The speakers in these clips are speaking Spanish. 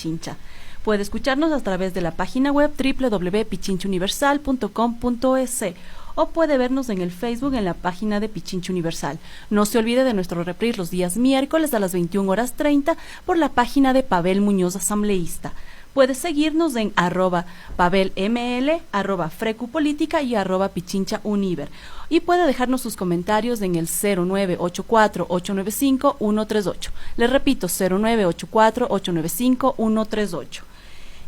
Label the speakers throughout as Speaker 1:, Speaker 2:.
Speaker 1: Pichincha. Puede escucharnos a través de la página web www.pichinchauniversal.com.es o puede vernos en el Facebook en la página de Pichincha Universal. No se olvide de nuestro reprise los días miércoles a las 21:30 por la página de Pavel Muñoz Asambleísta. Puede seguirnos en @PavelML, @FrecuPolítica y @PichinchaUniver. Y puede dejarnos sus comentarios en el 0984-895-138. Les repito, 0984-895-138.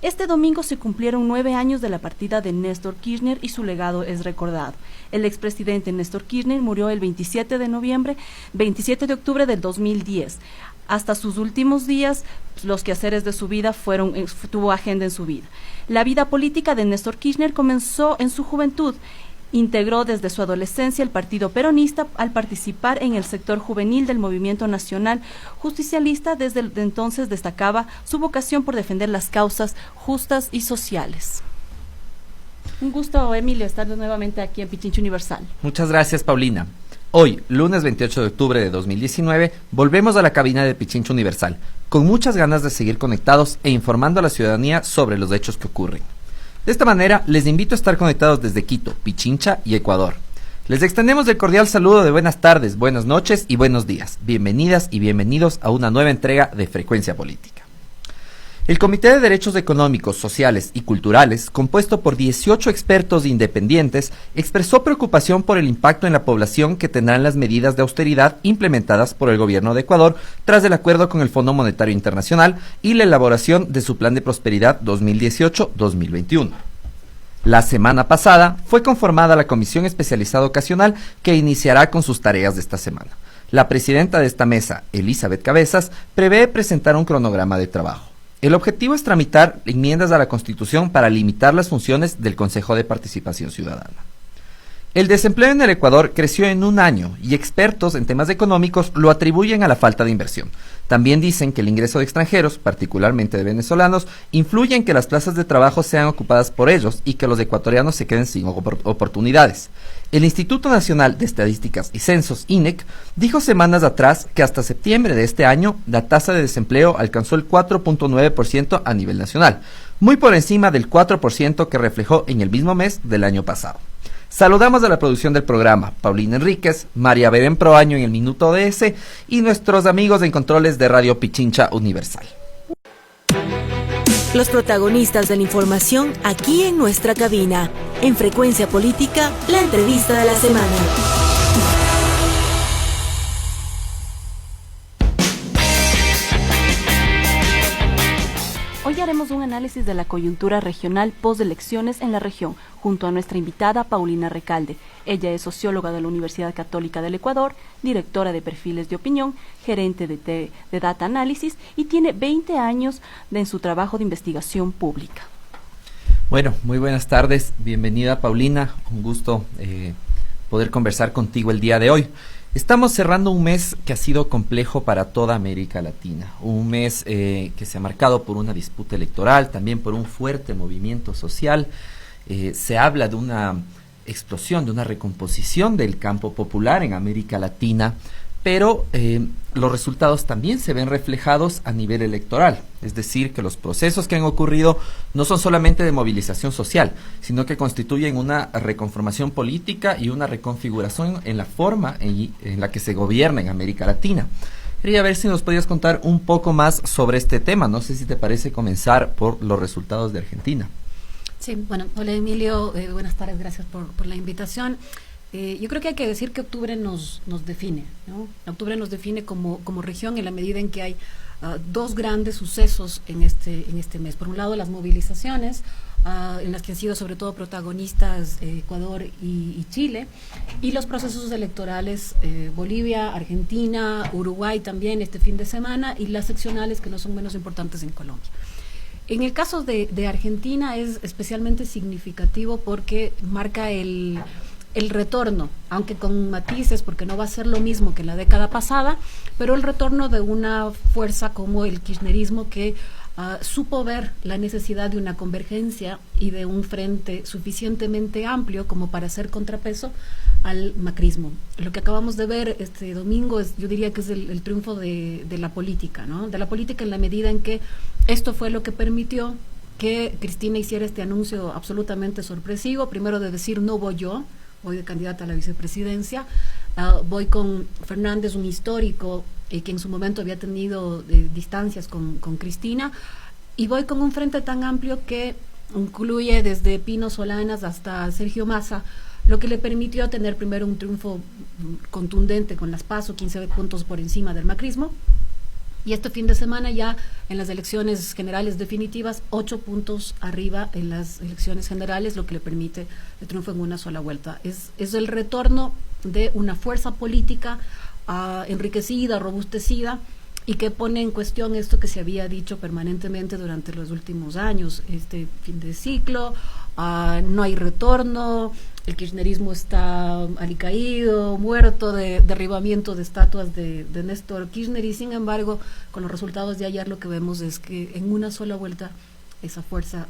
Speaker 1: Este domingo se cumplieron 9 años de la partida de Néstor Kirchner y su legado es recordado. El expresidente Néstor Kirchner murió el 27 de octubre del 2010. Hasta sus últimos días, los quehaceres de su vida tuvo agenda en su vida. La vida política de Néstor Kirchner comenzó en su juventud. Integró desde su adolescencia el Partido Peronista al participar en el sector juvenil del Movimiento Nacional Justicialista. Desde entonces destacaba su vocación por defender las causas justas y sociales. Un gusto, Emilio, estar nuevamente aquí en Pichincha Universal.
Speaker 2: Muchas gracias, Paulina. Hoy, lunes 28 de octubre de 2019, volvemos a la cabina de Pichincha Universal, con muchas ganas de seguir conectados e informando a la ciudadanía sobre los hechos que ocurren. De esta manera, les invito a estar conectados desde Quito, Pichincha y Ecuador. Les extendemos el cordial saludo de buenas tardes, buenas noches y buenos días. Bienvenidas y bienvenidos a una nueva entrega de Frecuencia Política. El Comité de Derechos Económicos, Sociales y Culturales, compuesto por 18 expertos independientes, expresó preocupación por el impacto en la población que tendrán las medidas de austeridad implementadas por el gobierno de Ecuador tras el acuerdo con el Fondo Monetario Internacional y la elaboración de su Plan de Prosperidad 2018-2021. La semana pasada fue conformada la Comisión Especializada Ocasional que iniciará con sus tareas de esta semana. La presidenta de esta mesa, Elizabeth Cabezas, prevé presentar un cronograma de trabajo. El objetivo es tramitar enmiendas a la Constitución para limitar las funciones del Consejo de Participación Ciudadana. El desempleo en el Ecuador creció en un año y expertos en temas económicos lo atribuyen a la falta de inversión. También dicen que el ingreso de extranjeros, particularmente de venezolanos, influye en que las plazas de trabajo sean ocupadas por ellos y que los ecuatorianos se queden sin oportunidades. El Instituto Nacional de Estadísticas y Censos, INEC, dijo semanas atrás que hasta septiembre de este año la tasa de desempleo alcanzó el 4.9% a nivel nacional, muy por encima del 4% que reflejó en el mismo mes del año pasado. Saludamos a la producción del programa, Paulina Enríquez, María Belén Proaño en el Minuto ODS y nuestros amigos en controles de Radio Pichincha Universal.
Speaker 3: Los protagonistas de la información aquí en nuestra cabina. En Frecuencia Política, la entrevista de la semana.
Speaker 1: Hoy haremos un análisis de la coyuntura regional post-elecciones en la región, junto a nuestra invitada Paulina Recalde. Ella es socióloga de la Universidad Católica del Ecuador, directora de Perfiles de Opinión, gerente de Data Análisis y tiene 20 años en su trabajo de investigación pública.
Speaker 2: Bueno, muy buenas tardes. Bienvenida, Paulina. Un gusto poder conversar contigo el día de hoy. Estamos cerrando un mes que ha sido complejo para toda América Latina, un mes que se ha marcado por una disputa electoral, también por un fuerte movimiento social. Se habla de una explosión, de una recomposición del campo popular en América Latina, pero los resultados también se ven reflejados a nivel electoral, es decir, que los procesos que han ocurrido no son solamente de movilización social, sino que constituyen una reconformación política y una reconfiguración en la forma en la que se gobierna en América Latina. Quería ver si nos podías contar un poco más sobre este tema. No sé si te parece comenzar por los resultados de Argentina.
Speaker 4: Sí, bueno, hola Emilio, buenas tardes, gracias por la invitación. Yo creo que hay que decir que octubre nos define, ¿no? Octubre nos define como región en la medida en que hay dos grandes sucesos en este mes. Por un lado, las movilizaciones, en las que han sido sobre todo protagonistas Ecuador y Chile, y los procesos electorales Bolivia, Argentina, Uruguay también este fin de semana, y las seccionales que no son menos importantes en Colombia. En el caso de Argentina es especialmente significativo porque marca el retorno, aunque con matices, porque no va a ser lo mismo que la década pasada, pero el retorno de una fuerza como el kirchnerismo que supo ver la necesidad de una convergencia y de un frente suficientemente amplio como para hacer contrapeso al macrismo. Lo que acabamos de ver este domingo yo diría que es el triunfo de la política, ¿no? De la política en la medida en que esto fue lo que permitió que Cristina hiciera este anuncio absolutamente sorpresivo, primero de decir no voy yo, voy de candidata a la vicepresidencia, voy con Fernández, un histórico que en su momento había tenido distancias con Cristina, y voy con un frente tan amplio que incluye desde Pino Solanas hasta Sergio Massa, lo que le permitió tener primero un triunfo contundente con las PASO, 15 puntos por encima del macrismo, y este fin de semana ya en las elecciones generales definitivas 8 puntos arriba en las elecciones generales, lo que le permite el triunfo en una sola vuelta. Es el retorno de una fuerza política enriquecida, robustecida, y que pone en cuestión esto que se había dicho permanentemente durante los últimos años, este fin de ciclo, no hay retorno, el kirchnerismo está alicaído, muerto, de derribamiento de estatuas de Néstor Kirchner, y sin embargo, con los resultados de ayer lo que vemos es que en una sola vuelta esa fuerza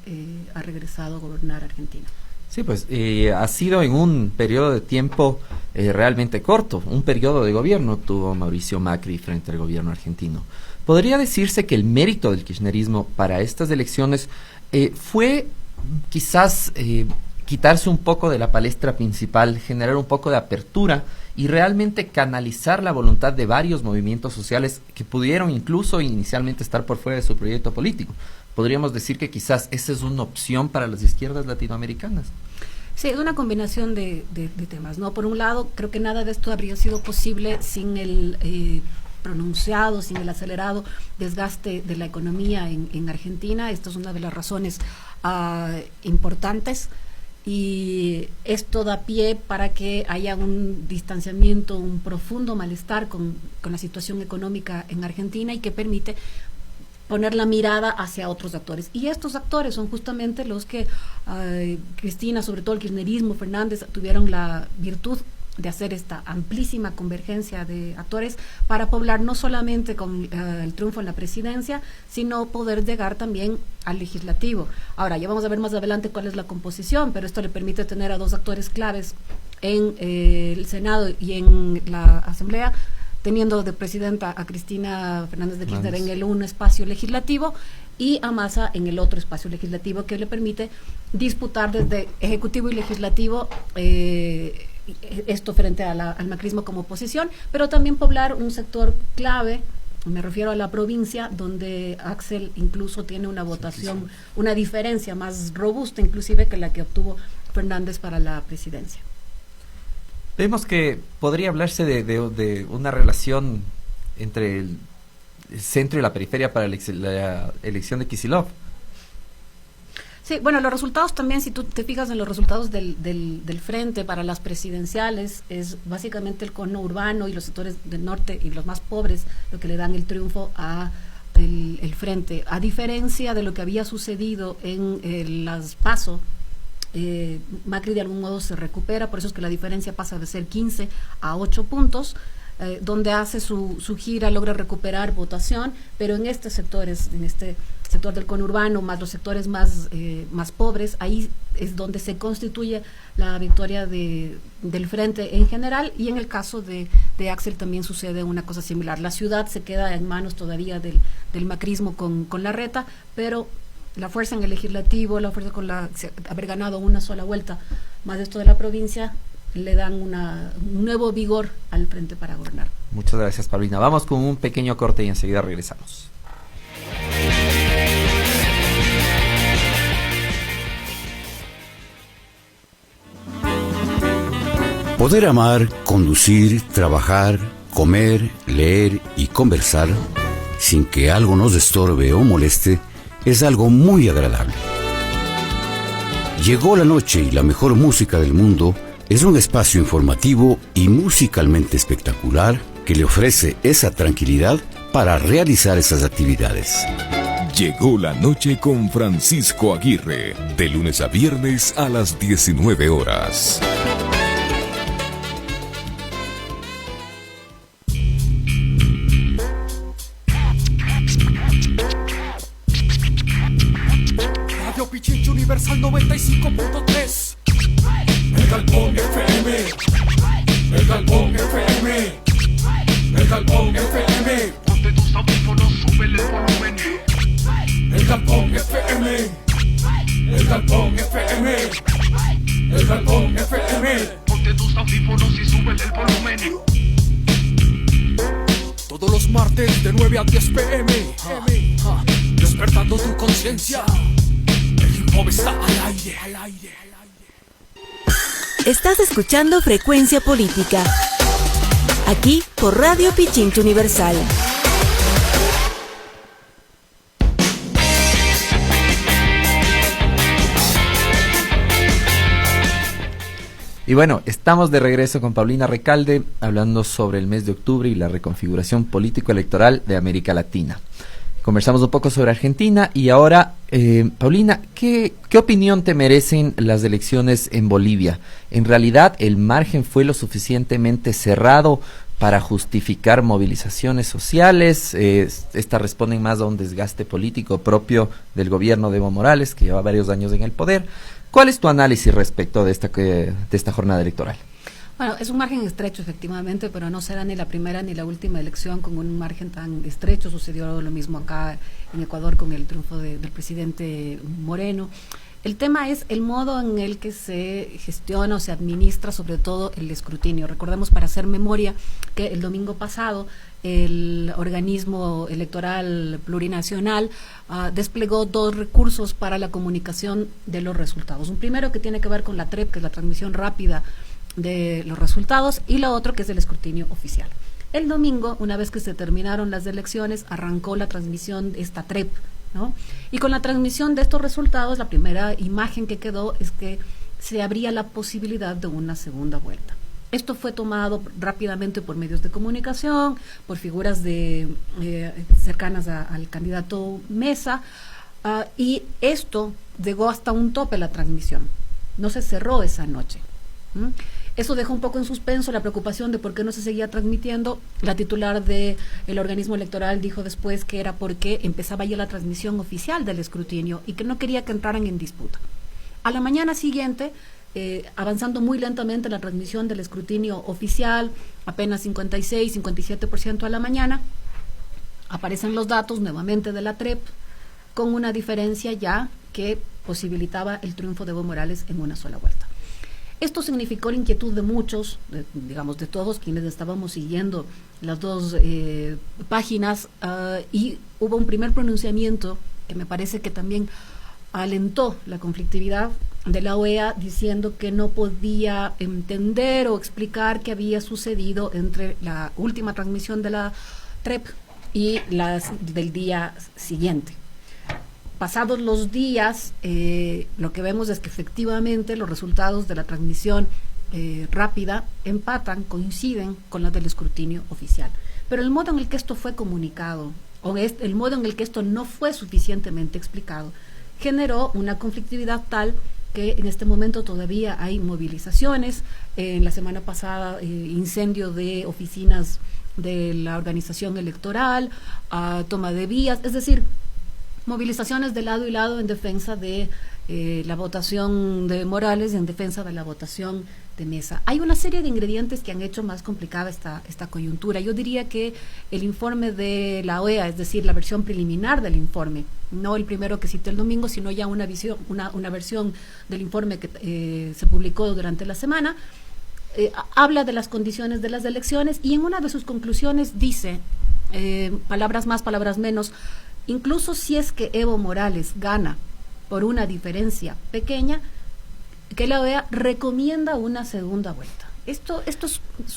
Speaker 4: ha regresado a gobernar Argentina.
Speaker 2: Sí, pues ha sido en un periodo de tiempo realmente corto, un periodo de gobierno tuvo Mauricio Macri frente al gobierno argentino. ¿Podría decirse que el mérito del kirchnerismo para estas elecciones fue quizás quitarse un poco de la palestra principal, generar un poco de apertura y realmente canalizar la voluntad de varios movimientos sociales que pudieron incluso inicialmente estar por fuera de su proyecto político? Podríamos decir que quizás esa es una opción para las izquierdas latinoamericanas.
Speaker 4: Sí, es una combinación de temas, ¿no? Por un lado, creo que nada de esto habría sido posible sin el pronunciado, sin el acelerado desgaste de la economía en Argentina. Esta es una de las razones importantes, y esto da pie para que haya un distanciamiento, un profundo malestar con la situación económica en Argentina, y que permite poner la mirada hacia otros actores. Y estos actores son justamente los que Cristina, sobre todo el kirchnerismo, Fernández, tuvieron la virtud de hacer esta amplísima convergencia de actores para poblar no solamente con el triunfo en la presidencia, sino poder llegar también al legislativo. Ahora, ya vamos a ver más adelante cuál es la composición, pero esto le permite tener a dos actores claves en el Senado y en la Asamblea, teniendo de presidenta a Cristina Fernández de Kirchner en el un espacio legislativo y a Massa en el otro espacio legislativo, que le permite disputar desde ejecutivo y legislativo esto frente a al macrismo como oposición, pero también poblar un sector clave, me refiero a la provincia, donde Axel incluso tiene una votación, una diferencia más robusta inclusive que la que obtuvo Fernández para la presidencia.
Speaker 2: Vemos que podría hablarse de una relación entre el centro y la periferia para la elección de Kicillof.
Speaker 4: Sí, bueno, los resultados también, si tú te fijas en los resultados del frente para las presidenciales, es básicamente el cono urbano y los sectores del norte y los más pobres lo que le dan el triunfo a el frente, a diferencia de lo que había sucedido en las PASO. Macri de algún modo se recupera, por eso es que la diferencia pasa de ser 15 a 8 puntos, donde hace su gira, logra recuperar votación, pero en estos sectores, en este sector del conurbano, más los sectores más pobres, ahí es donde se constituye la victoria del frente en general, y en el caso de Axel también sucede una cosa similar. La ciudad se queda en manos todavía del macrismo con Larreta, pero la fuerza en el legislativo, la fuerza con haber ganado una sola vuelta, más esto de la provincia, le dan un nuevo vigor al frente para gobernar.
Speaker 2: Muchas gracias, Paulina. Vamos con un pequeño corte y enseguida regresamos.
Speaker 5: Poder amar, conducir, trabajar, comer, leer y conversar sin que algo nos estorbe o moleste es algo muy agradable. Llegó la noche y la mejor música del mundo es un espacio informativo y musicalmente espectacular que le ofrece esa tranquilidad para realizar esas actividades.
Speaker 6: Llegó la noche con Francisco Aguirre, de lunes a viernes a las 19 horas.
Speaker 7: Pichincha Universal 95.3. El Galpón FM. El Galpón FM. El Galpón FM. Ponte tus audífonos, súbele el volumen. El Galpón FM. El Galpón FM. El Galpón FM. Ponte tus audífonos y súbele el volumen. Todos los martes de 9 a 10 p.m. Despertando tu conciencia. El hip hop está al aire, al aire, al aire.
Speaker 3: Estás escuchando Frecuencia Política, aquí por Radio Pichincha Universal.
Speaker 2: Y bueno, estamos de regreso con Paulina Recalde, hablando sobre el mes de octubre y la reconfiguración político-electoral de América Latina. Conversamos un poco sobre Argentina y ahora, Paulina, ¿qué opinión te merecen las elecciones en Bolivia? ¿En realidad el margen fue lo suficientemente cerrado para justificar movilizaciones sociales? Estas responden más a un desgaste político propio del gobierno de Evo Morales, que lleva varios años en el poder. ¿Cuál es tu análisis respecto de esta jornada electoral?
Speaker 4: Bueno, es un margen estrecho, efectivamente, pero no será ni la primera ni la última elección con un margen tan estrecho. Sucedió lo mismo acá en Ecuador con el triunfo del presidente Moreno. El tema es el modo en el que se gestiona o se administra, sobre todo el escrutinio. Recordemos, para hacer memoria, que el domingo pasado el organismo electoral plurinacional desplegó 2 recursos para la comunicación de los resultados. Un primero que tiene que ver con la TREP, que es la transmisión rápida de los resultados, y lo otro que es el escrutinio oficial. El domingo, una vez que se terminaron las elecciones, arrancó la transmisión de esta TREP, ¿no? Y con la transmisión de estos resultados, la primera imagen que quedó es que se abría la posibilidad de una segunda vuelta. Esto fue tomado rápidamente por medios de comunicación, por figuras cercanas al candidato Mesa, y esto llegó hasta un tope la transmisión. No se cerró esa noche. Eso dejó un poco en suspenso la preocupación de por qué no se seguía transmitiendo. La titular del organismo electoral dijo después que era porque empezaba ya la transmisión oficial del escrutinio y que no quería que entraran en disputa. A la mañana siguiente, avanzando muy lentamente la transmisión del escrutinio oficial, apenas 56-57% a la mañana, aparecen los datos nuevamente de la TREP, con una diferencia ya que posibilitaba el triunfo de Evo Morales en una sola vuelta. Esto significó la inquietud de muchos, de todos quienes estábamos siguiendo las 2 páginas, y hubo un primer pronunciamiento que me parece que también alentó la conflictividad de la OEA, diciendo que no podía entender o explicar qué había sucedido entre la última transmisión de la TREP y las del día siguiente. Pasados los días, lo que vemos es que efectivamente los resultados de la transmisión rápida empatan, coinciden con los del escrutinio oficial. Pero el modo en el que esto fue comunicado, o el modo en el que esto no fue suficientemente explicado, generó una conflictividad tal que en este momento todavía hay movilizaciones. En la semana pasada, incendio de oficinas de la organización electoral, toma de vías, es decir, movilizaciones de lado y lado en defensa de la votación de Morales y en defensa de la votación de Mesa. Hay una serie de ingredientes que han hecho más complicada esta coyuntura. Yo diría que el informe de la OEA, es decir, la versión preliminar del informe, no el primero que cité el domingo, sino ya una versión del informe que se publicó durante la semana, habla de las condiciones de las elecciones, y en una de sus conclusiones dice, palabras más, palabras menos, incluso si es que Evo Morales gana por una diferencia pequeña, que la OEA recomienda una segunda vuelta. Esto es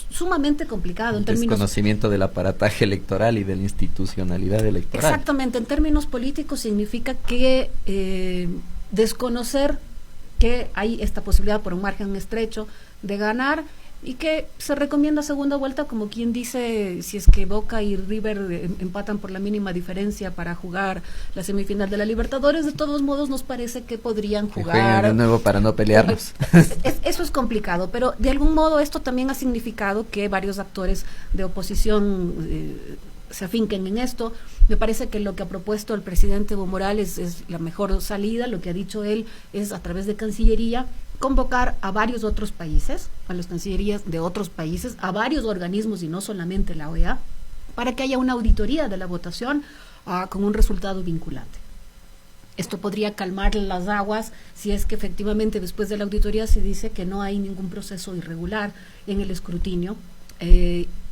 Speaker 4: sumamente complicado en términos... Desconocimiento
Speaker 2: del aparataje electoral y de la institucionalidad electoral.
Speaker 4: Exactamente, en términos políticos significa que desconocer que hay esta posibilidad por un margen estrecho de ganar, y que se recomienda segunda vuelta, como quien dice, si es que Boca y River empatan por la mínima diferencia para jugar la semifinal de la Libertadores, de todos modos nos parece que podrían jugar
Speaker 2: de nuevo para no pelearnos.
Speaker 4: Eso es complicado, pero de algún modo esto también ha significado que varios actores de oposición se afinquen en esto. Me parece que lo que ha propuesto el presidente Evo Morales es la mejor salida. Lo que ha dicho él es, a través de Cancillería, convocar a varios otros países, a las cancillerías de otros países, a varios organismos y no solamente la OEA, para que haya una auditoría de la votación con un resultado vinculante. Esto podría calmar las aguas si es que efectivamente después de la auditoría se dice que no hay ningún proceso irregular en el escrutinio.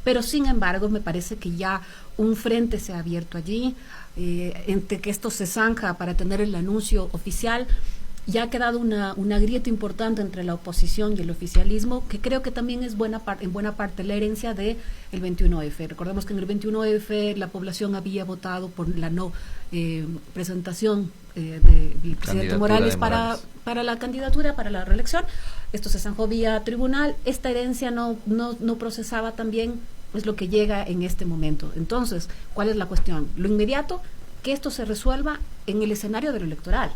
Speaker 4: Pero sin embargo me parece que ya un frente se ha abierto allí, entre que esto se zanja para tener el anuncio oficial. Ya ha quedado una grieta importante entre la oposición y el oficialismo, que creo que también es en buena parte la herencia del 21F. Recordemos que en el 21F la población había votado por la no presentación del presidente Morales para la candidatura, para la reelección. Esto se zanjó vía tribunal. Esta herencia no procesaba también, es lo que llega en este momento. Entonces, ¿cuál es la cuestión? Lo inmediato, que esto se resuelva en el escenario de lo electoral.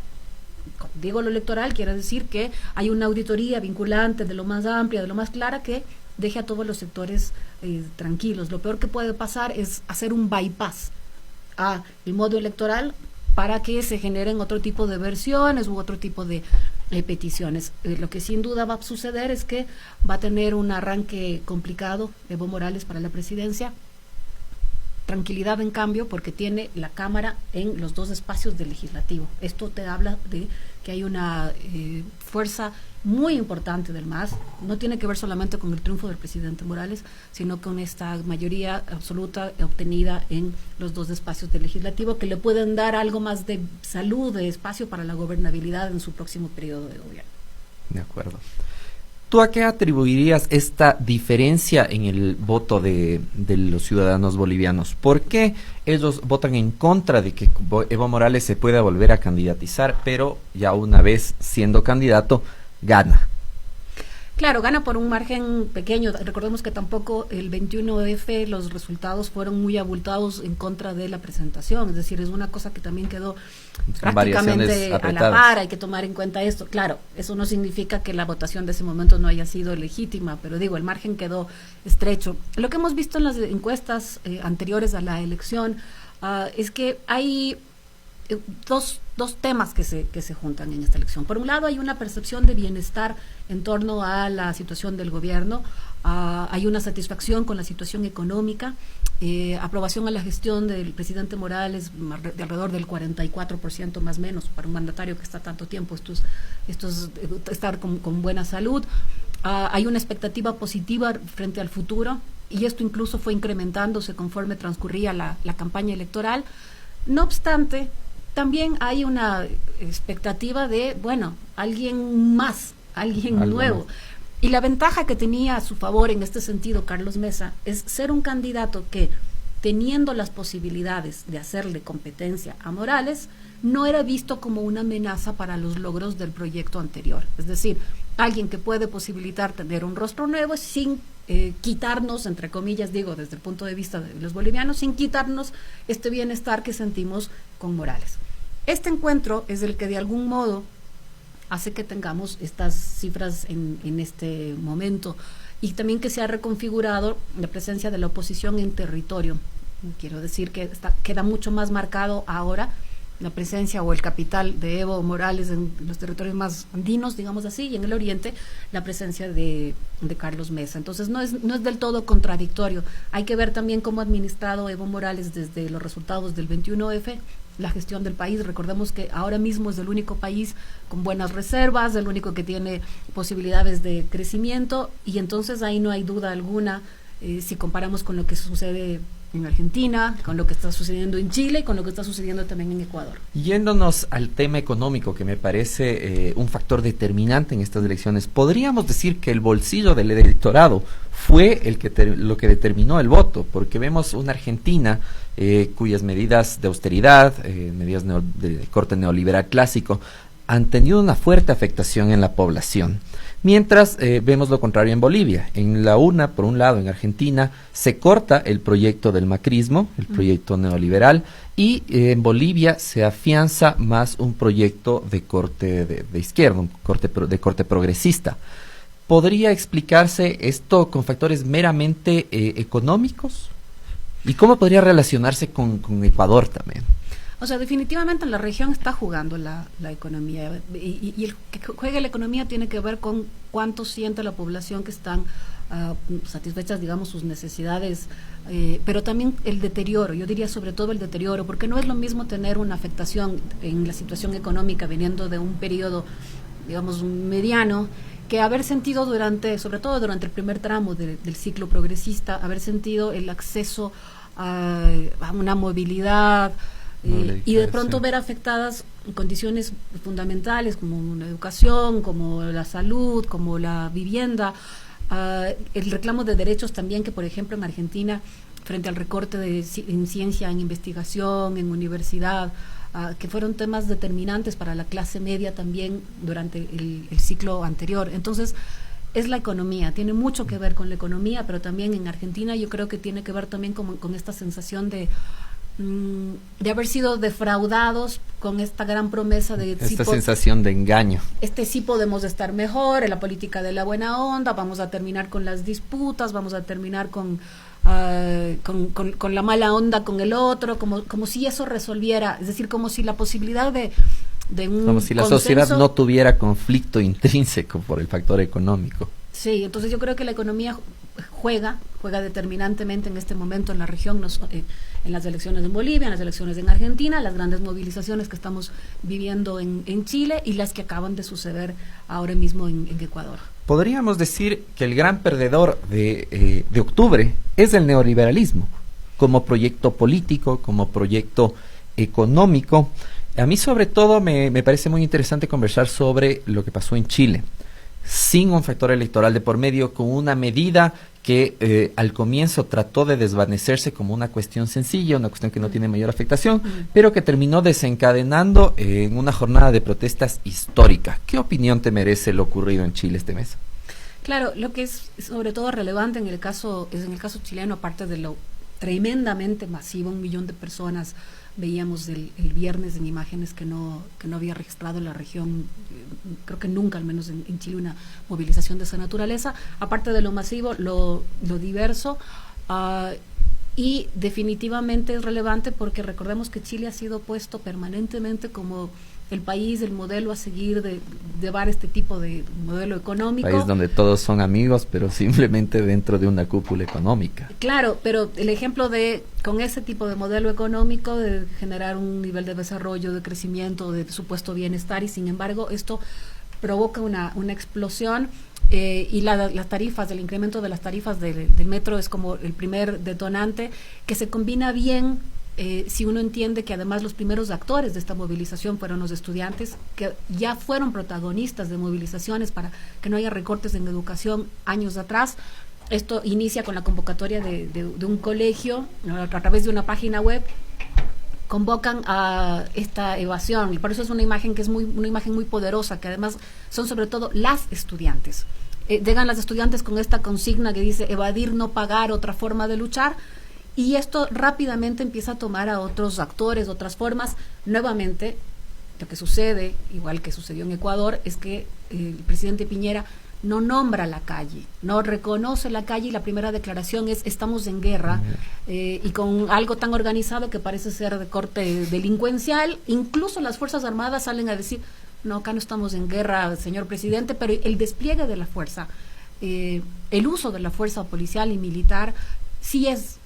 Speaker 4: Cuando digo lo electoral, quiere decir que hay una auditoría vinculante de lo más amplia, de lo más clara, que deje a todos los sectores tranquilos. Lo peor que puede pasar es hacer un bypass a el modo electoral para que se generen otro tipo de versiones u otro tipo de peticiones. Lo que sin duda va a suceder es que va a tener un arranque complicado Evo Morales para la presidencia. Tranquilidad, en cambio, porque tiene la Cámara en los dos espacios del Legislativo. Esto te habla de que hay una fuerza muy importante del MAS. No tiene que ver solamente con el triunfo del presidente Morales, sino con esta mayoría absoluta obtenida en los dos espacios del Legislativo, que le pueden dar algo más de salud, de espacio para la gobernabilidad en su próximo periodo de gobierno.
Speaker 2: De acuerdo. ¿Tú a qué atribuirías esta diferencia en el voto de los ciudadanos bolivianos? ¿Por qué ellos votan en contra de que Evo Morales se pueda volver a candidatizar, pero ya una vez siendo candidato, gana?
Speaker 4: Claro, gana por un margen pequeño. Recordemos que tampoco el 21F los resultados fueron muy abultados en contra de la presentación. Es decir, es una cosa que también quedó prácticamente a la par. Hay que tomar en cuenta esto. Claro, eso no significa que la votación de ese momento no haya sido legítima, pero digo, el margen quedó estrecho. Lo que hemos visto en las encuestas anteriores a la elección es que hay dos temas que se juntan en esta elección. Por un lado, hay una percepción de bienestar en torno a la situación del gobierno, hay una satisfacción con la situación económica, aprobación a la gestión del presidente Morales de alrededor del 44% más o menos para un mandatario que está tanto tiempo. Esto es estar con buena salud. Hay una expectativa positiva frente al futuro, y esto incluso fue incrementándose conforme transcurría la campaña electoral. No obstante, también hay una expectativa de, alguien más, alguien nuevo. Y la ventaja que tenía a su favor en este sentido Carlos Mesa es ser un candidato que, teniendo las posibilidades de hacerle competencia a Morales, no era visto como una amenaza para los logros del proyecto anterior. Es decir, alguien que puede posibilitar tener un rostro nuevo sin quitarnos, entre comillas, digo, desde el punto de vista de los bolivianos, sin quitarnos este bienestar que sentimos con Morales. Este encuentro es el que de algún modo hace que tengamos estas cifras en este momento, y también que se ha reconfigurado la presencia de la oposición en territorio. Quiero decir que queda mucho más marcado ahora la presencia o el capital de Evo Morales en los territorios más andinos, digamos así, y en el oriente la presencia de Carlos Mesa. Entonces no es del todo contradictorio. Hay que ver también cómo ha administrado Evo Morales desde los resultados del 21F la gestión del país. Recordemos que ahora mismo es el único país con buenas reservas, el único que tiene posibilidades de crecimiento, y entonces ahí no hay duda alguna, si comparamos con lo que sucede en Argentina, con lo que está sucediendo en Chile y con lo que está sucediendo también en Ecuador.
Speaker 2: Yéndonos al tema económico, que me parece un factor determinante en estas elecciones, ¿podríamos decir que el bolsillo del electorado fue lo que determinó el voto? Porque vemos una Argentina cuyas medidas de austeridad, medidas de corte neoliberal clásico, han tenido una fuerte afectación en la población. Mientras vemos lo contrario en Bolivia. En la UNA, por un lado, en Argentina, se corta el proyecto del macrismo, el proyecto neoliberal, y en Bolivia se afianza más un proyecto de corte de izquierda, de corte progresista. ¿Podría explicarse esto con factores meramente económicos? ¿Y cómo podría relacionarse con Ecuador también?
Speaker 4: O sea, definitivamente en la región está jugando la economía y el que juegue la economía tiene que ver con cuánto siente la población que están satisfechas, digamos, sus necesidades, pero también el deterioro, yo diría sobre todo el deterioro, porque no es lo mismo tener una afectación en la situación económica viniendo de un periodo, digamos, mediano, que haber sentido sobre todo durante el primer tramo del ciclo progresista, haber sentido el acceso a una movilidad, y de pronto ver afectadas condiciones fundamentales como la educación, como la salud, como la vivienda, el reclamo de derechos también, que por ejemplo en Argentina, frente al recorte en ciencia, en investigación, en universidad, que fueron temas determinantes para la clase media también durante el ciclo anterior. Entonces, es la economía, tiene mucho que ver con la economía, pero también en Argentina yo creo que tiene que ver también con esta sensación de haber sido defraudados con esta gran promesa de
Speaker 2: esta sensación de engaño.
Speaker 4: Sí podemos estar mejor en la política de la buena onda, vamos a terminar con las disputas, vamos a terminar con la mala onda con el otro, como si eso resolviera, es decir, como si la posibilidad de un
Speaker 2: como si la
Speaker 4: consenso,
Speaker 2: sociedad no tuviera conflicto intrínseco por el factor económico.
Speaker 4: Sí, entonces yo creo que la economía juega determinantemente en este momento en la región, en las elecciones en Bolivia, en las elecciones en Argentina, las grandes movilizaciones que estamos viviendo en Chile y las que acaban de suceder ahora mismo en Ecuador.
Speaker 2: Podríamos decir que el gran perdedor de octubre es el neoliberalismo, como proyecto político, como proyecto económico. A mí sobre todo me parece muy interesante conversar sobre lo que pasó en Chile, sin un factor electoral de por medio, con una medida que al comienzo trató de desvanecerse como una cuestión sencilla, una cuestión que no tiene mayor afectación, pero que terminó desencadenando en una jornada de protestas histórica. ¿Qué opinión te merece lo ocurrido en Chile este mes?
Speaker 4: Claro, lo que es sobre todo relevante en el caso chileno, aparte de lo tremendamente masivo, 1 millón de personas veíamos el viernes en imágenes que no había registrado en la región, creo que nunca, al menos en Chile, una movilización de esa naturaleza, aparte de lo masivo, lo diverso, y definitivamente es relevante porque recordemos que Chile ha sido puesto permanentemente como el país, el modelo a seguir de llevar este tipo de modelo económico.
Speaker 2: País donde todos son amigos, pero simplemente dentro de una cúpula económica.
Speaker 4: Claro, pero el ejemplo con ese tipo de modelo económico, de generar un nivel de desarrollo, de crecimiento, de supuesto bienestar, y sin embargo esto provoca una explosión, y las tarifas, el incremento de las tarifas del metro es como el primer detonante que se combina bien. Si uno entiende que además los primeros actores de esta movilización fueron los estudiantes, que ya fueron protagonistas de movilizaciones para que no haya recortes en educación años atrás. Esto inicia con la convocatoria de un colegio, a través de una página web, convocan a esta evasión, y por eso es una imagen que es una imagen muy poderosa, que además son sobre todo las estudiantes. Llegan las estudiantes con esta consigna que dice evadir, no pagar, otra forma de luchar. Y esto rápidamente empieza a tomar a otros actores, otras formas. Nuevamente, lo que sucede, igual que sucedió en Ecuador, es que el presidente Piñera no nombra la calle, no reconoce la calle, y la primera declaración es estamos en guerra, y con algo tan organizado que parece ser de corte delincuencial. Incluso las Fuerzas Armadas salen a decir, no, acá no estamos en guerra, señor presidente, pero el despliegue de la fuerza, el uso de la fuerza policial y militar, sí es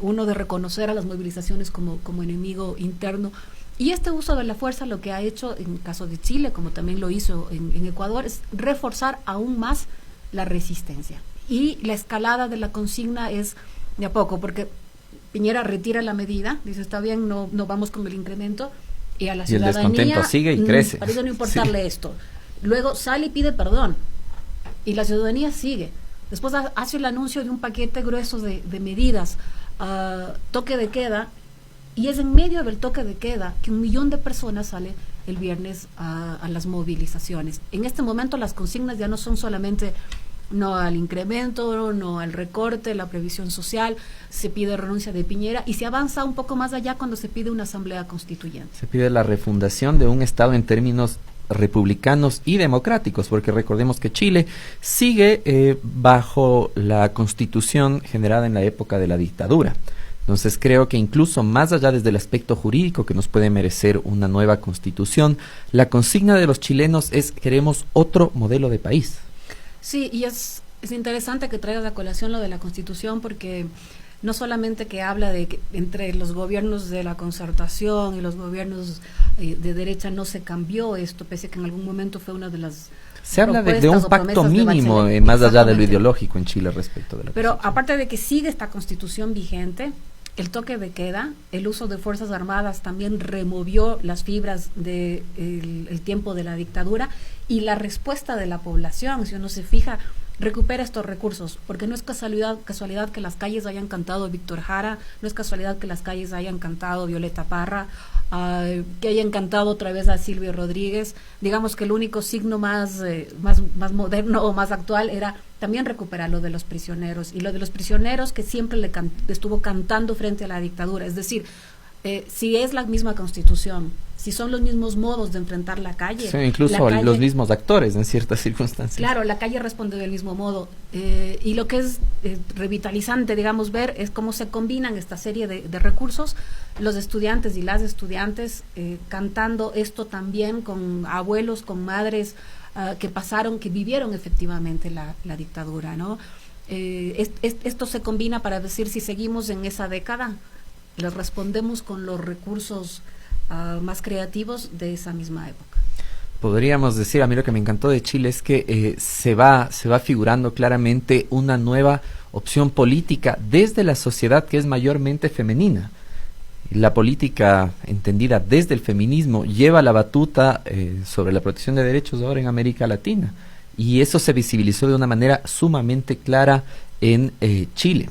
Speaker 4: uno de reconocer a las movilizaciones como enemigo interno. Y este uso de la fuerza lo que ha hecho en el caso de Chile, como también lo hizo en Ecuador, es reforzar aún más la resistencia. Y la escalada de la consigna es de a poco, porque Piñera retira la medida, dice está bien, no vamos con el incremento, y a la ciudadanía
Speaker 2: el descontento sigue y crece.
Speaker 4: Parece no importarle esto. Luego sale y pide perdón, y la ciudadanía sigue. Después hace el anuncio de un paquete grueso de medidas, toque de queda, y es en medio del toque de queda que 1 millón de personas sale el viernes a las movilizaciones. En este momento las consignas ya no son solamente no al incremento, no al recorte, la previsión social, se pide renuncia de Piñera, y se avanza un poco más allá cuando se pide una asamblea constituyente.
Speaker 2: Se pide la refundación de un Estado en términos republicanos y democráticos, porque recordemos que Chile sigue bajo la constitución generada en la época de la dictadura, Entonces creo que incluso más allá desde el aspecto jurídico que nos puede merecer una nueva constitución, la consigna de los chilenos es: queremos otro modelo de país.
Speaker 4: Sí, y es interesante que traigas a colación lo de la Constitución, porque no solamente que habla de que entre los gobiernos de la concertación y los gobiernos de derecha no se cambió esto, pese a que en algún momento fue una de las...
Speaker 2: Se habla de un pacto mínimo más allá de lo ideológico en Chile respecto de la
Speaker 4: Pero
Speaker 2: Constitución.
Speaker 4: aparte de que sigue esta Constitución vigente, el toque de queda, el uso de Fuerzas Armadas también removió las fibras del el tiempo de la dictadura, y la respuesta de la población, si uno se fija, recupera estos recursos, porque no es casualidad que las calles hayan cantado Víctor Jara, no es casualidad que las calles hayan cantado Violeta Parra, que hayan cantado otra vez a Silvio Rodríguez. Digamos que el único signo más moderno o más actual era también recuperar lo de los prisioneros, y lo de los prisioneros que siempre estuvo cantando frente a la dictadura. Es decir, si es la misma Constitución, si son los mismos modos de enfrentar la calle.
Speaker 2: Sí, incluso los mismos actores en ciertas circunstancias.
Speaker 4: Claro, la calle responde del mismo modo. Y lo que es revitalizante, digamos, ver es cómo se combinan esta serie de recursos, los estudiantes y las estudiantes cantando esto también con abuelos, con madres que vivieron efectivamente la dictadura, ¿no? Esto se combina para decir, si seguimos en esa década, les respondemos con los recursos más creativos de esa misma época.
Speaker 2: Podríamos decir, a mí lo que me encantó de Chile es que se va figurando claramente una nueva opción política desde la sociedad que es mayormente femenina. La política entendida desde el feminismo lleva la batuta sobre la protección de derechos ahora en América Latina, y eso se visibilizó de una manera sumamente clara en Chile.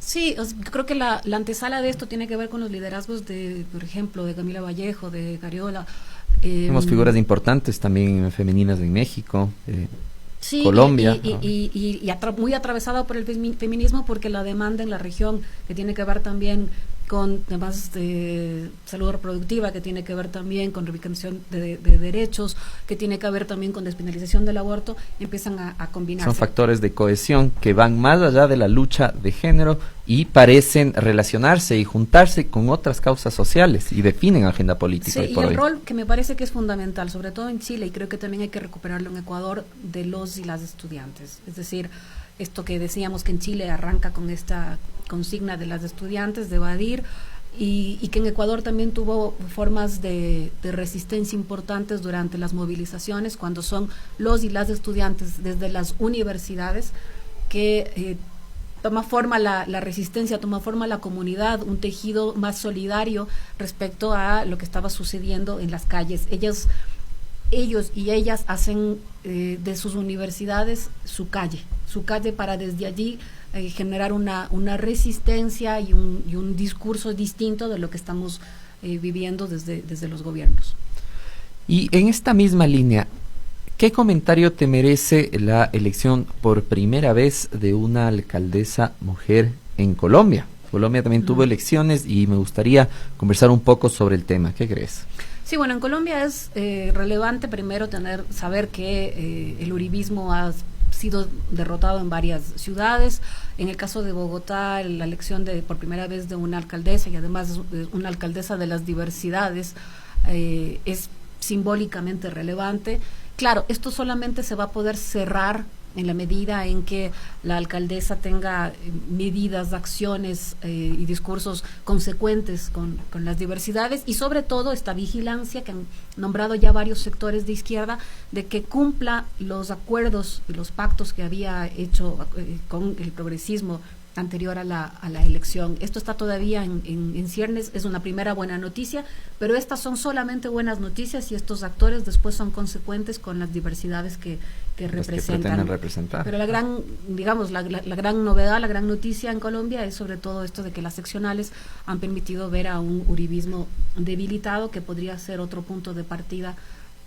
Speaker 4: Sí, creo que la antesala de esto tiene que ver con los liderazgos de, por ejemplo, de Camila Vallejo, de Gariola.
Speaker 2: Tenemos figuras importantes también femeninas en México,
Speaker 4: sí,
Speaker 2: Colombia.
Speaker 4: Muy atravesado por el feminismo, porque la demanda en la región, que tiene que ver también con temas de salud reproductiva, que tiene que ver también con reivindicación de derechos, que tiene que ver también con despenalización del aborto, empiezan a combinarse.
Speaker 2: Son factores de cohesión que van más allá de la lucha de género y parecen relacionarse y juntarse con otras causas sociales y definen agenda política.
Speaker 4: Sí, y el rol que me parece que es fundamental, sobre todo en Chile, y creo que también hay que recuperarlo en Ecuador, de los y las estudiantes. Es decir, esto que decíamos que en Chile arranca con esta consigna de las estudiantes de evadir, y que en Ecuador también tuvo formas de resistencia importantes durante las movilizaciones, cuando son los y las estudiantes desde las universidades que toma forma la resistencia, toma forma la comunidad, un tejido más solidario respecto a lo que estaba sucediendo en las calles. Ellos y ellas hacen de sus universidades su calle para desde allí generar una resistencia y un discurso distinto de lo que estamos viviendo desde los gobiernos.
Speaker 2: Y en esta misma línea, ¿qué comentario te merece la elección por primera vez de una alcaldesa mujer en Colombia? Colombia también tuvo elecciones y me gustaría conversar un poco sobre el tema. ¿Qué crees?
Speaker 4: Sí, bueno, en Colombia es relevante primero saber que el uribismo ha sido derrotado en varias ciudades. En el caso de Bogotá, la elección por primera vez de una alcaldesa, y además una alcaldesa de las diversidades, es simbólicamente relevante. Claro, esto solamente se va a poder cerrar en la medida en que la alcaldesa tenga medidas, acciones y discursos consecuentes con las diversidades, y sobre todo esta vigilancia que han nombrado ya varios sectores de izquierda, de que cumpla los acuerdos y los pactos que había hecho con el progresismo anterior a la elección. Esto está todavía en ciernes, es una primera buena noticia, pero estas son solamente buenas noticias, y estos actores después son consecuentes con las diversidades que representan. Pero la gran, digamos, la gran novedad, la gran noticia en Colombia es sobre todo esto de que las seccionales han permitido ver a un uribismo debilitado, que podría ser otro punto de partida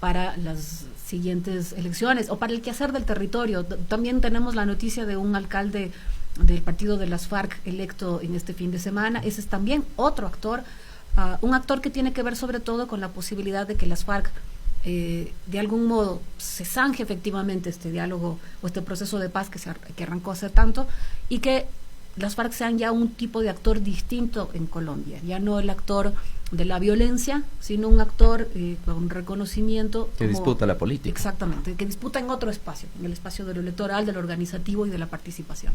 Speaker 4: para las siguientes elecciones o para el quehacer del territorio. También tenemos la noticia de un alcalde del partido de las FARC electo en este fin de semana. Ese es también otro actor, un actor que tiene que ver sobre todo con la posibilidad de que las FARC de algún modo se zanje efectivamente este diálogo o este proceso de paz que arrancó hace tanto, y que las FARC sean ya un tipo de actor distinto en Colombia, ya no el actor de la violencia, sino un actor con reconocimiento.
Speaker 2: Que disputa la política.
Speaker 4: Exactamente, que disputa en otro espacio, en el espacio de lo electoral, de lo organizativo y de la participación.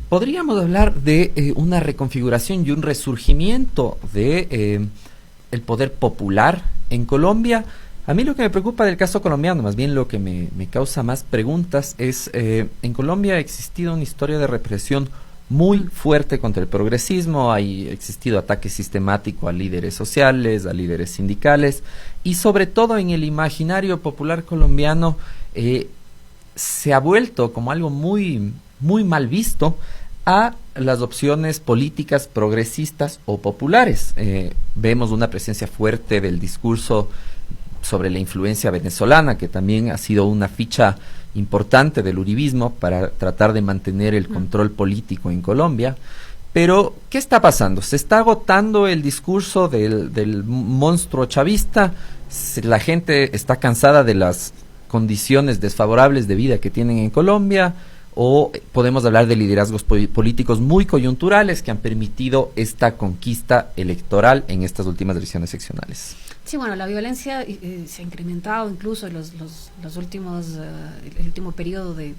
Speaker 2: Podríamos hablar de una reconfiguración y un resurgimiento de el poder popular en Colombia. A mí lo que me preocupa del caso colombiano, más bien lo que me causa más preguntas, es en Colombia ha existido una historia de represión muy fuerte contra el progresismo, ha existido ataque sistemático a líderes sociales, a líderes sindicales, y sobre todo en el imaginario popular colombiano se ha vuelto como algo muy, muy mal visto a las opciones políticas progresistas o populares. Vemos una presencia fuerte del discurso sobre la influencia venezolana, que también ha sido una ficha importante del uribismo para tratar de mantener el control político en Colombia. Pero, ¿qué está pasando? ¿Se está agotando el discurso del monstruo chavista? ¿La gente está cansada de las condiciones desfavorables de vida que tienen en Colombia? ¿O podemos hablar de liderazgos políticos muy coyunturales que han permitido esta conquista electoral en estas últimas elecciones seccionales?
Speaker 4: Sí, bueno, la violencia se ha incrementado incluso en los últimos, el último periodo del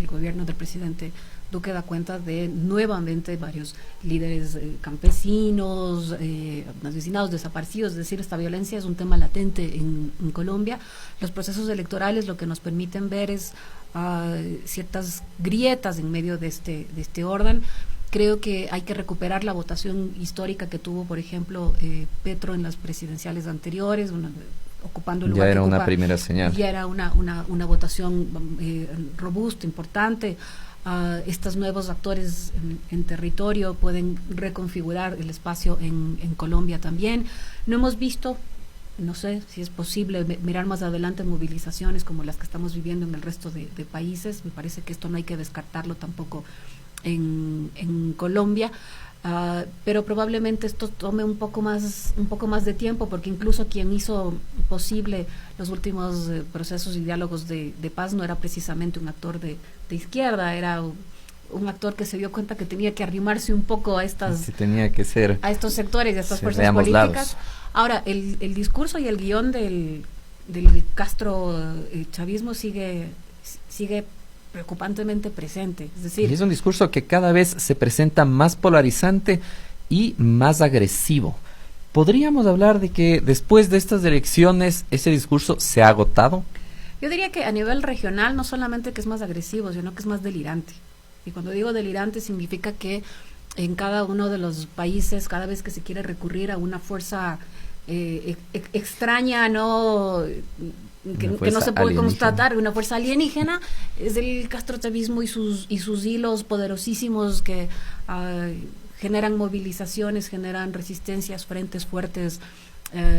Speaker 4: gobierno del presidente Duque da cuenta de nuevamente varios líderes campesinos, asesinados, desaparecidos. Es decir, esta violencia es un tema latente en Colombia. Los procesos electorales lo que nos permiten ver es ciertas grietas en medio de este orden. Creo que hay que recuperar la votación histórica que tuvo, por ejemplo, Petro en las presidenciales anteriores, ocupando el lugar
Speaker 2: ya era
Speaker 4: que
Speaker 2: una
Speaker 4: ocupa, primera señal. Ya era una votación robusta, importante. Estos nuevos actores en territorio pueden reconfigurar el espacio en Colombia también. No hemos visto, no sé si es posible mirar más adelante movilizaciones como las que estamos viviendo en el resto de países. Me parece que esto no hay que descartarlo tampoco en Colombia, pero probablemente esto tome un poco más de tiempo, porque incluso quien hizo posible los últimos procesos y diálogos de paz no era precisamente un actor de izquierda, era un actor que se dio cuenta que tenía que arrimarse un poco a estos sectores y a estas fuerzas políticas. Lados. Ahora, el discurso y el guión del Castro chavismo sigue preocupantemente presente. Es decir,
Speaker 2: y es un discurso que cada vez se presenta más polarizante y más agresivo. ¿Podríamos hablar de que después de estas elecciones ese discurso se ha agotado?
Speaker 4: Yo diría que a nivel regional no solamente que es más agresivo, sino que es más delirante. Y cuando digo delirante significa que en cada uno de los países, cada vez que se quiere recurrir a una fuerza extraña, que no se puede constatar, una fuerza alienígena, es el castrochavismo y sus hilos poderosísimos que generan movilizaciones, generan resistencias, frentes fuertes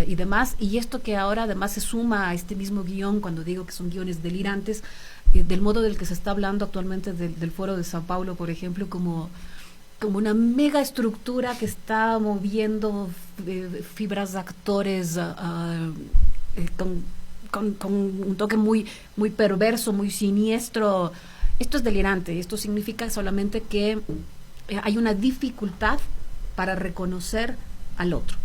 Speaker 4: y demás. Y esto que ahora además se suma a este mismo guión, cuando digo que son guiones delirantes, del modo del que se está hablando actualmente del Foro de Sao Paulo, por ejemplo, como una mega estructura que está moviendo fibras de actores con un toque muy, muy perverso, muy siniestro. Esto es delirante. Esto significa solamente que hay una dificultad para reconocer al otro.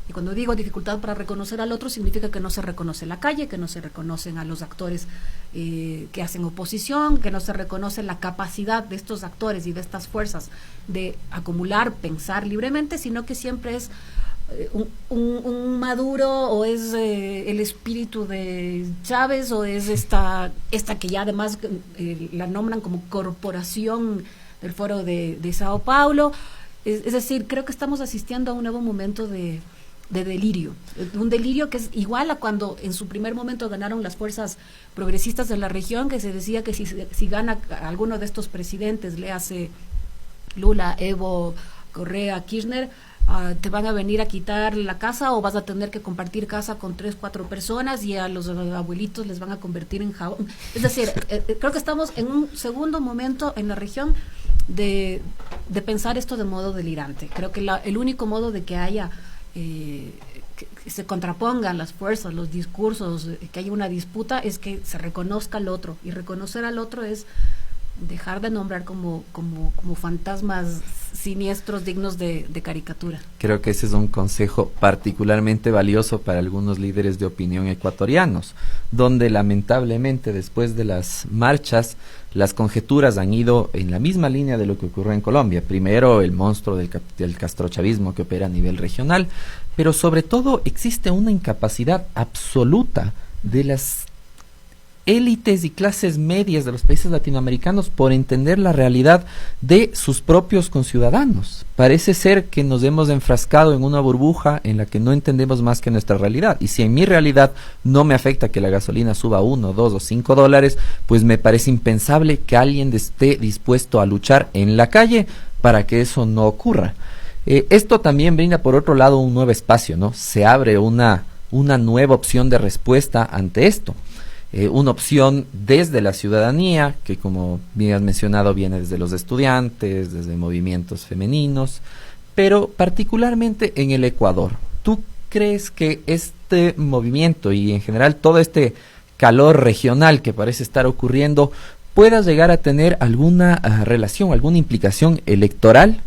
Speaker 4: Y cuando digo dificultad para reconocer al otro, significa que no se reconoce la calle, que no se reconocen a los actores que hacen oposición, que no se reconoce la capacidad de estos actores y de estas fuerzas de acumular, pensar libremente, sino que siempre es un Maduro, o es el espíritu de Chávez, o es esta que ya además la nombran como corporación del Foro de Sao Paulo. Es decir, creo que estamos asistiendo a un nuevo momento de delirio, un delirio que es igual a cuando en su primer momento ganaron las fuerzas progresistas de la región, que se decía que si gana alguno de estos presidentes, le hace Lula, Evo, Correa, Kirchner, te van a venir a quitar la casa, o vas a tener que compartir casa con 3, 4 personas, y a los abuelitos les van a convertir en jabón. Es decir, creo que estamos en un segundo momento en la región de pensar esto de modo delirante. Creo que el único modo de que haya que se contrapongan las fuerzas, los discursos, que haya una disputa, es que se reconozca al otro, y reconocer al otro es dejar de nombrar como fantasmas siniestros dignos de caricatura.
Speaker 2: Creo que ese es un consejo particularmente valioso para algunos líderes de opinión ecuatorianos, donde lamentablemente después de las marchas las conjeturas han ido en la misma línea de lo que ocurrió en Colombia. Primero el monstruo del castrochavismo que opera a nivel regional, pero sobre todo existe una incapacidad absoluta de las élites y clases medias de los países latinoamericanos por entender la realidad de sus propios conciudadanos. Parece ser que nos hemos enfrascado en una burbuja en la que no entendemos más que nuestra realidad. Y si en mi realidad no me afecta que la gasolina suba 1, 2 o 5 dólares, pues me parece impensable que alguien esté dispuesto a luchar en la calle para que eso no ocurra. Esto también brinda, por otro lado, un nuevo espacio, ¿no? Se abre una nueva opción de respuesta ante esto. Una opción desde la ciudadanía, que como bien has mencionado viene desde los estudiantes, desde movimientos femeninos, pero particularmente en el Ecuador. ¿Tú crees que este movimiento y en general todo este calor regional que parece estar ocurriendo pueda llegar a tener alguna relación, alguna implicación electoral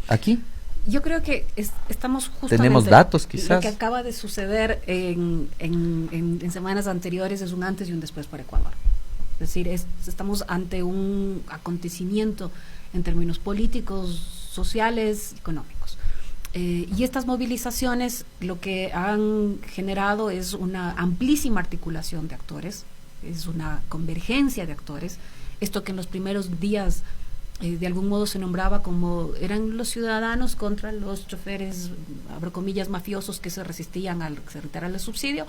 Speaker 2: aquí?
Speaker 4: Yo creo que estamos justamente...
Speaker 2: ¿Tenemos datos quizás?
Speaker 4: Lo que acaba de suceder en semanas anteriores es un antes y un después para Ecuador. Es decir, estamos ante un acontecimiento en términos políticos, sociales, económicos. Y estas movilizaciones lo que han generado es una amplísima articulación de actores, es una convergencia de actores. Esto que en los primeros días... de algún modo se nombraba como eran los ciudadanos contra los choferes, abro comillas, mafiosos que se resistían al que se retirara el subsidio.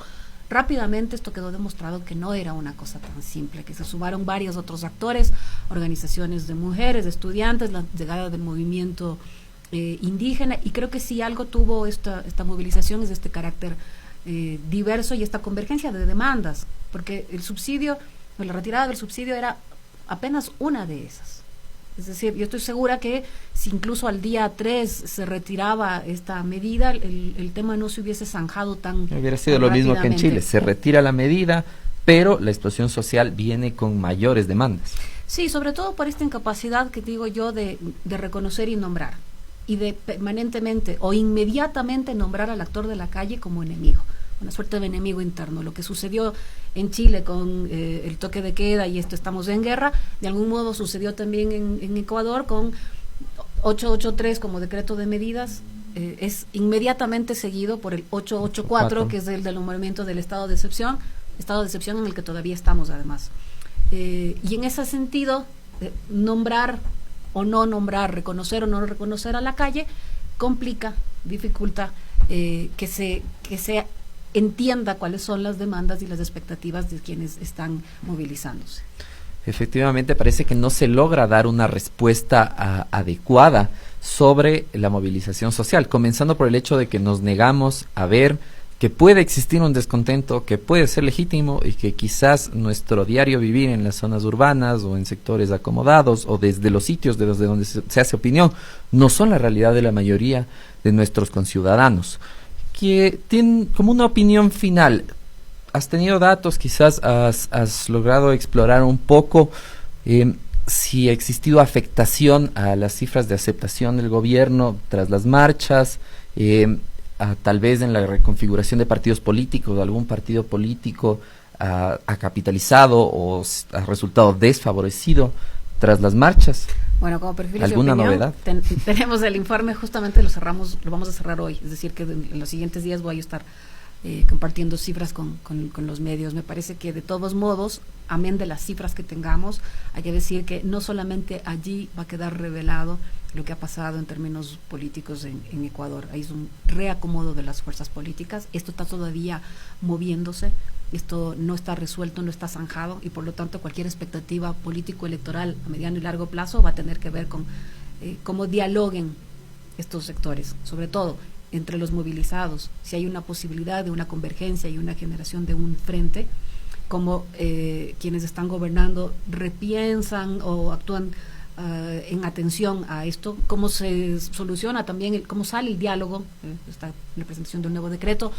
Speaker 4: Rápidamente esto quedó demostrado que no era una cosa tan simple, que se sumaron varios otros actores, organizaciones de mujeres, de estudiantes, la llegada del movimiento indígena, y creo que si algo tuvo esta movilización es de este carácter diverso y esta convergencia de demandas, porque el subsidio, la retirada del subsidio era apenas una de esas. Es decir, yo estoy segura que si incluso al día 3 se retiraba esta medida, el tema no se hubiese zanjado tan
Speaker 2: hubiera sido lo mismo que en Chile, se retira la medida, pero la explosión social viene con mayores demandas.
Speaker 4: Sí, sobre todo por esta incapacidad que digo yo de reconocer y nombrar, y de permanentemente o inmediatamente nombrar al actor de la calle como enemigo, una suerte de enemigo interno. Lo que sucedió en Chile con el toque de queda y esto estamos en guerra, de algún modo sucedió también en Ecuador con 883 como decreto de medidas, es inmediatamente seguido por el 884, que es el del nombramiento del estado de excepción en el que todavía estamos además. Y en ese sentido, nombrar o no nombrar, reconocer o no reconocer a la calle, complica, dificulta que se entienda cuáles son las demandas y las expectativas de quienes están movilizándose.
Speaker 2: Efectivamente, parece que no se logra dar una respuesta adecuada sobre la movilización social, comenzando por el hecho de que nos negamos a ver que puede existir un descontento, que puede ser legítimo y que quizás nuestro diario vivir en las zonas urbanas o en sectores acomodados o desde los sitios desde donde se hace opinión no son la realidad de la mayoría de nuestros conciudadanos. Que tienen como una opinión final, has tenido datos, quizás has logrado explorar un poco si ha existido afectación a las cifras de aceptación del gobierno tras las marchas, tal vez en la reconfiguración de partidos políticos, algún partido político ha capitalizado o ha resultado desfavorecido tras las marchas.
Speaker 4: Bueno, como perfil
Speaker 2: ¿Alguna
Speaker 4: de opinión,
Speaker 2: novedad?
Speaker 4: Tenemos el informe, justamente lo vamos a cerrar hoy, es decir, que en los siguientes días voy a estar compartiendo cifras con los medios. Me parece que de todos modos, amén de las cifras que tengamos, hay que decir que no solamente allí va a quedar revelado lo que ha pasado en términos políticos en Ecuador. Hay un reacomodo de las fuerzas políticas, esto está todavía moviéndose, esto no está resuelto, no está zanjado, y por lo tanto cualquier expectativa político-electoral a mediano y largo plazo va a tener que ver con cómo dialoguen estos sectores, sobre todo entre los movilizados, si hay una posibilidad de una convergencia y una generación de un frente, cómo quienes están gobernando repiensan o actúan en atención a esto, cómo se soluciona también, cómo sale el diálogo, esta representación de un nuevo decreto,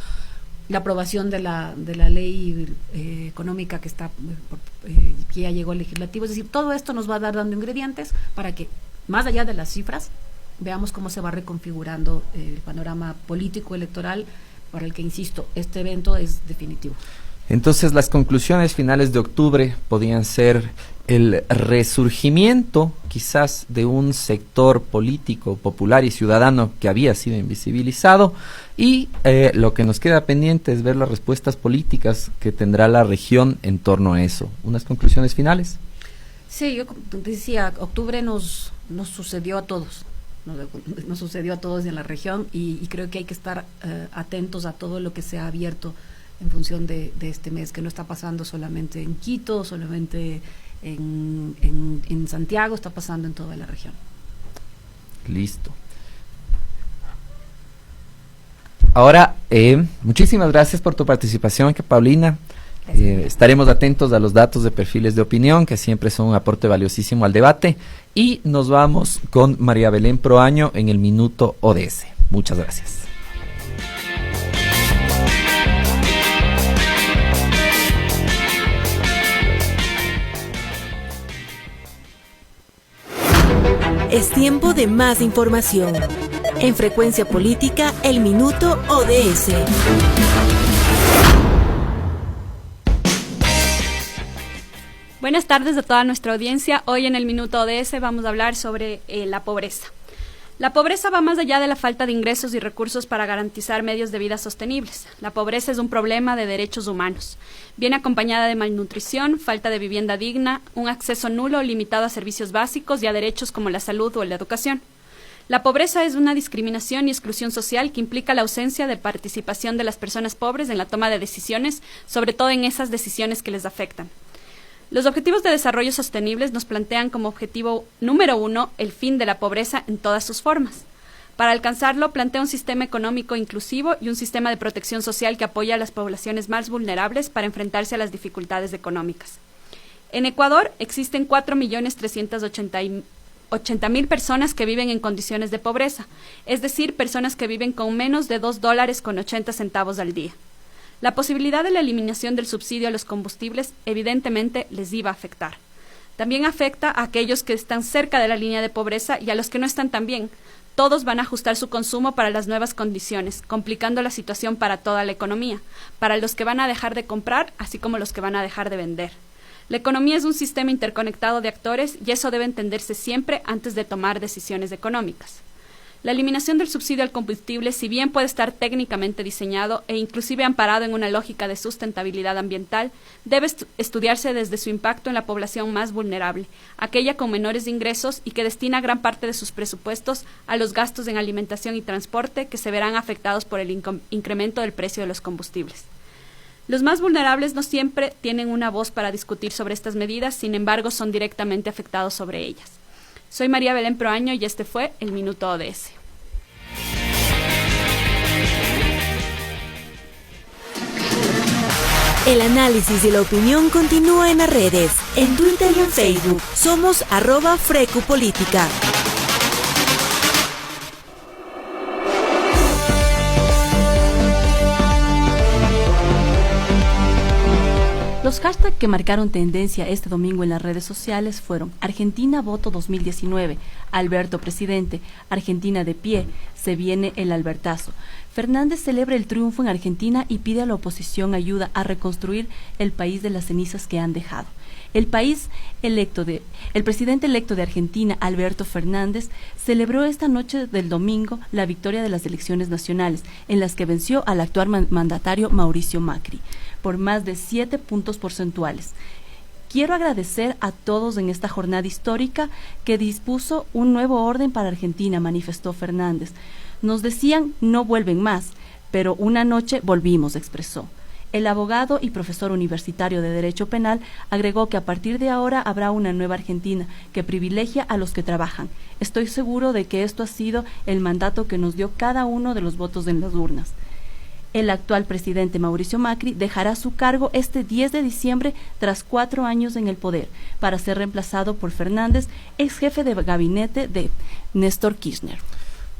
Speaker 4: la aprobación de la ley económica que está que ya llegó al legislativo. Es decir, todo esto nos va a dar dando ingredientes para que, más allá de las cifras, veamos cómo se va reconfigurando el panorama político electoral, para el que, insisto, este evento es definitivo.
Speaker 2: Entonces, las conclusiones finales de octubre podían ser el resurgimiento quizás de un sector político, popular y ciudadano que había sido invisibilizado, y lo que nos queda pendiente es ver las respuestas políticas que tendrá la región en torno a eso. ¿Unas conclusiones finales?
Speaker 4: Sí, yo decía, octubre nos sucedió a todos. Nos sucedió a todos en la región, y creo que hay que estar atentos a todo lo que se ha abierto en función de este mes, que no está pasando solamente en Quito, solamente en Santiago, está pasando en toda la región.
Speaker 2: Listo. Ahora, muchísimas gracias por tu participación, Paulina. Estaremos atentos a los datos de perfiles de opinión, que siempre son un aporte valiosísimo al debate, y nos vamos con María Belén Proaño en el Minuto ODS. Muchas gracias.
Speaker 3: Es tiempo de más información. En Frecuencia Política, el Minuto ODS.
Speaker 8: Buenas tardes a toda nuestra audiencia. Hoy en el Minuto ODS vamos a hablar sobre la pobreza. La pobreza va más allá de la falta de ingresos y recursos para garantizar medios de vida sostenibles. La pobreza es un problema de derechos humanos. Viene acompañada de malnutrición, falta de vivienda digna, un acceso nulo o limitado a servicios básicos y a derechos como la salud o la educación. La pobreza es una discriminación y exclusión social que implica la ausencia de participación de las personas pobres en la toma de decisiones, sobre todo en esas decisiones que les afectan. Los Objetivos de Desarrollo Sostenibles nos plantean como objetivo número 1 el fin de la pobreza en todas sus formas. Para alcanzarlo, plantea un sistema económico inclusivo y un sistema de protección social que apoya a las poblaciones más vulnerables para enfrentarse a las dificultades económicas. En Ecuador existen 4.380.000 personas que viven en condiciones de pobreza, es decir, personas que viven con menos de $2.80 al día. La posibilidad de la eliminación del subsidio a los combustibles evidentemente les iba a afectar. También afecta a aquellos que están cerca de la línea de pobreza y a los que no están tan bien. Todos van a ajustar su consumo para las nuevas condiciones, complicando la situación para toda la economía, para los que van a dejar de comprar, así como los que van a dejar de vender. La economía es un sistema interconectado de actores y eso debe entenderse siempre antes de tomar decisiones económicas. La eliminación del subsidio al combustible, si bien puede estar técnicamente diseñado e inclusive amparado en una lógica de sustentabilidad ambiental, debe estudiarse desde su impacto en la población más vulnerable, aquella con menores ingresos y que destina gran parte de sus presupuestos a los gastos en alimentación y transporte que se verán afectados por el incremento del precio de los combustibles. Los más vulnerables no siempre tienen una voz para discutir sobre estas medidas, sin embargo son directamente afectados sobre ellas. Soy María Belén Proaño y este fue el Minuto ODS.
Speaker 3: El análisis y la opinión continúa en las redes, en Twitter y en Facebook. Somos @FrecuPolítica.
Speaker 1: Los hashtags que marcaron tendencia este domingo en las redes sociales fueron Argentina Voto 2019, Alberto Presidente, Argentina de pie, se viene el Albertazo. Fernández celebra el triunfo en Argentina y pide a la oposición ayuda a reconstruir el país de las cenizas que han dejado. El presidente electo de Argentina, Alberto Fernández, celebró esta noche del domingo la victoria de las elecciones nacionales, en las que venció al actual mandatario Mauricio Macri, por más de 7 puntos porcentuales. Quiero agradecer a todos en esta jornada histórica que dispuso un nuevo orden para Argentina, manifestó Fernández. Nos decían no vuelven más, pero una noche volvimos, expresó. El abogado y profesor universitario de Derecho Penal agregó que a partir de ahora habrá una nueva Argentina que privilegia a los que trabajan. Estoy seguro de que esto ha sido el mandato que nos dio cada uno de los votos en las urnas. El actual presidente Mauricio Macri dejará su cargo este 10 de diciembre tras 4 años en el poder, para ser reemplazado por Fernández, ex jefe de gabinete de Néstor Kirchner.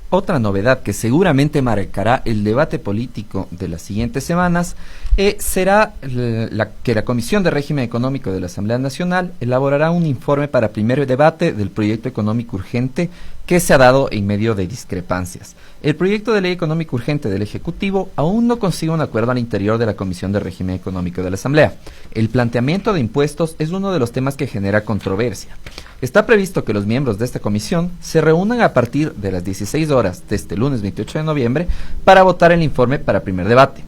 Speaker 2: Otra novedad que seguramente marcará el debate político de las siguientes semanas será que la Comisión de Régimen Económico de la Asamblea Nacional elaborará un informe para primer debate del proyecto económico urgente que se ha dado en medio de discrepancias. El proyecto de ley económico urgente del Ejecutivo aún no consigue un acuerdo al interior de la Comisión de Régimen Económico de la Asamblea. El planteamiento de impuestos es uno de los temas que genera controversia. Está previsto que los miembros de esta comisión se reúnan a partir de las 16 horas de este lunes 28 de noviembre para votar el informe para primer debate.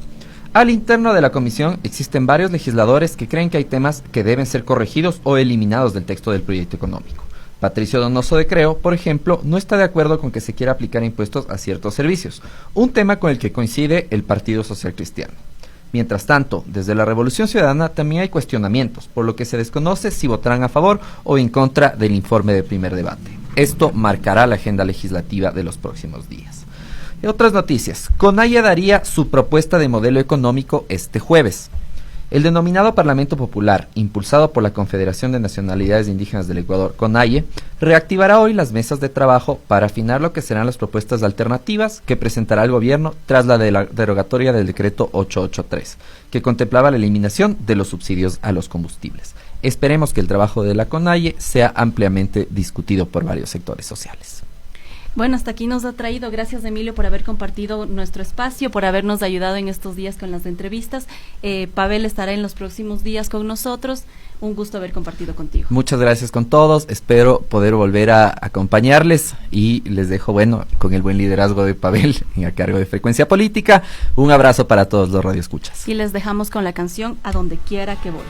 Speaker 2: Al interno de la comisión existen varios legisladores que creen que hay temas que deben ser corregidos o eliminados del texto del proyecto económico. Patricio Donoso de Creo, por ejemplo, no está de acuerdo con que se quiera aplicar impuestos a ciertos servicios, un tema con el que coincide el Partido Social Cristiano. Mientras tanto, desde la Revolución Ciudadana también hay cuestionamientos, por lo que se desconoce si votarán a favor o en contra del informe de primer debate. Esto marcará la agenda legislativa de los próximos días. Otras noticias. CONAIE daría su propuesta de modelo económico este jueves. El denominado Parlamento Popular, impulsado por la Confederación de Nacionalidades Indígenas del Ecuador, CONAIE, reactivará hoy las mesas de trabajo para afinar lo que serán las propuestas alternativas que presentará el gobierno tras la derogatoria del decreto 883, que contemplaba la eliminación de los subsidios a los combustibles. Esperemos que el trabajo de la CONAIE sea ampliamente discutido por varios sectores sociales.
Speaker 1: Bueno, hasta aquí nos ha traído. Gracias, Emilio, por haber compartido nuestro espacio, por habernos ayudado en estos días con las entrevistas. Pavel estará en los próximos días con nosotros. Un gusto haber compartido contigo.
Speaker 2: Muchas gracias con todos. Espero poder volver a acompañarles y les dejo, con el buen liderazgo de Pavel a cargo de Frecuencia Política. Un abrazo para todos los radioescuchas.
Speaker 1: Y les dejamos con la canción A Donde Quiera Que Voy.